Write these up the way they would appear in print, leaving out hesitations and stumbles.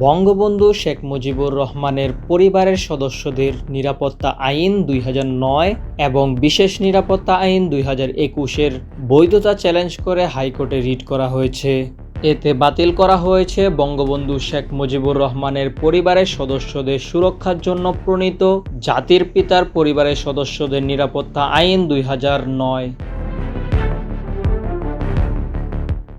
বঙ্গবন্ধু শেখ মুজিবুর রহমানের পরিবারের সদস্যদের নিরাপত্তা আইন 2009 এবং বিশেষ নিরাপত্তা আইন 2021-এর বৈধতা চ্যালেঞ্জ করে হাইকোর্টে রিট করা হয়েছে। এতে বাতিল করা হয়েছে বঙ্গবন্ধু শেখ মুজিবুর রহমানের পরিবারের সদস্যদের সুরক্ষার জন্য প্রণীত জাতির পিতার পরিবারের সদস্যদের নিরাপত্তা আইন 2009।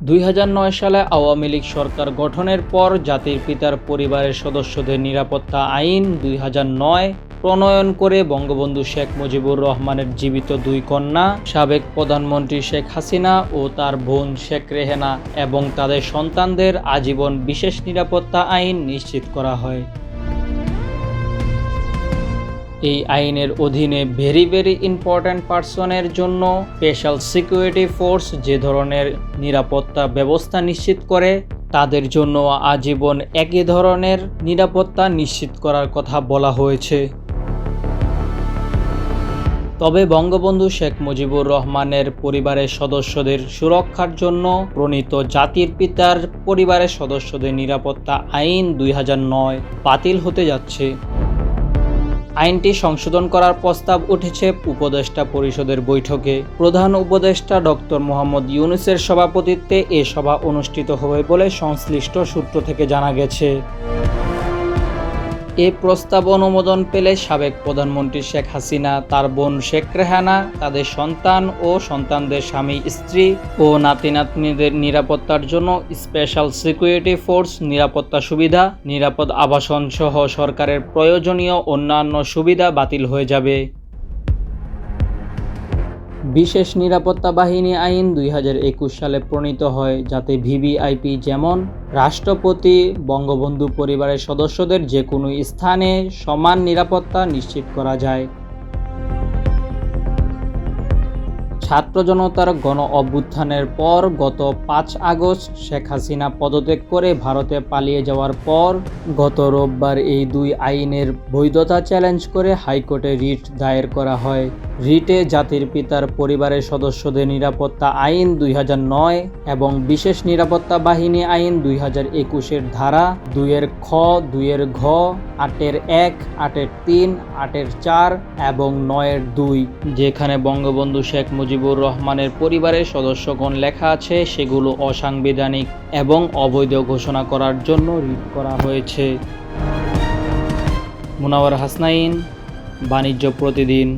2009 সালে আওয়ামী লীগ সরকার গঠনের পর জাতির পিতার পরিবারের সদস্যদের নিরাপত্তা আইন 2009 প্রণয়ন করে বঙ্গবন্ধু শেখ মুজিবুর রহমানের জীবিত দুই কন্যা, সাবেক প্রধানমন্ত্রী শেখ হাসিনা ও তার বোন শেখ রেহেনা এবং তাদের সন্তানদের আজীবন বিশেষ নিরাপত্তা আইন নিশ্চিত করা হয়। এই আইনের অধীনে ভেরি ইম্পর্ট্যান্ট পার্সনের জন্য স্পেশাল সিকিউরিটি ফোর্স যে ধরনের নিরাপত্তা ব্যবস্থা নিশ্চিত করে, তাদের জন্য আজীবন একই ধরনের নিরাপত্তা নিশ্চিত করার কথা বলা হয়েছে। তবে বঙ্গবন্ধু শেখ মুজিবুর রহমানের পরিবারের সদস্যদের সুরক্ষার জন্য প্রণীত জাতির পিতার পরিবারের সদস্যদের নিরাপত্তা আইন 2009 বাতিল হতে যাচ্ছে। আইনটি সংশোধন করার প্রস্তাব উঠেছে উপদেষ্টা পরিষদের বৈঠকে। প্রধান উপদেষ্টা ডক্টর মোহাম্মদ ইউনূসের সভাপতিত্বে এ সভা অনুষ্ঠিত হবে বলে সংশ্লিষ্ট সূত্র থেকে জানা গেছে। এ প্রস্তাব অনুমোদন পেলে সাবেক প্রধানমন্ত্রী শেখ হাসিনা, তার বোন শেখ রেহানা, তাদের সন্তান ও সন্তানদের স্বামী স্ত্রী ও নাতি নাতনিদের নিরাপত্তার জন্য স্পেশাল সিকিউরিটি ফোর্স, নিরাপত্তা সুবিধা, নিরাপদ আবাসন সহ সরকারের প্রয়োজনীয় অন্যান্য সুবিধা বাতিল হয়ে যাবে। বিশেষ নিরাপত্তা বাহিনী আইন 2021 সালে প্রণীত হয়, যাতে ভিভিআইপি যেমন রাষ্ট্রপতি, বঙ্গবন্ধু পরিবারের সদস্যদের যে কোনো স্থানে সমান নিরাপত্তা নিশ্চিত করা যায়। ছাত্র জনতার গণ অভ্যুত্থানের পর গত 5 আগস্ট শেখ হাসিনা পদত্যাগ করে ভারতে পালিয়ে যাওয়ার পর গত রোববার এই দুই আইনের বৈধতা চ্যালেঞ্জ করে হাইকোর্টে রিট দায়ের করা হয়। রিটে জাতির পিতার পরিবারের সদস্যদের নিরাপত্তা আইন 2009 এবং বিশেষ নিরাপত্তা বাহিনী আইন 2021-এর ধারা 2-এর খ, 2-এর ঘ, 8-এর 1, 8-এর 3, 8-এর 4 এবং 9-এর 2, যেখানে বঙ্গবন্ধু শেখ মুজিবুর রহমানের পরিবারের সদস্যগণ লেখা আছে, সেগুলো অসাংবিধানিক এবং অবৈধ ঘোষণা করার জন্য রিট করা হয়েছে। মুনাওয়ার হাসনাইন, বাণিজ্য প্রতিদিন।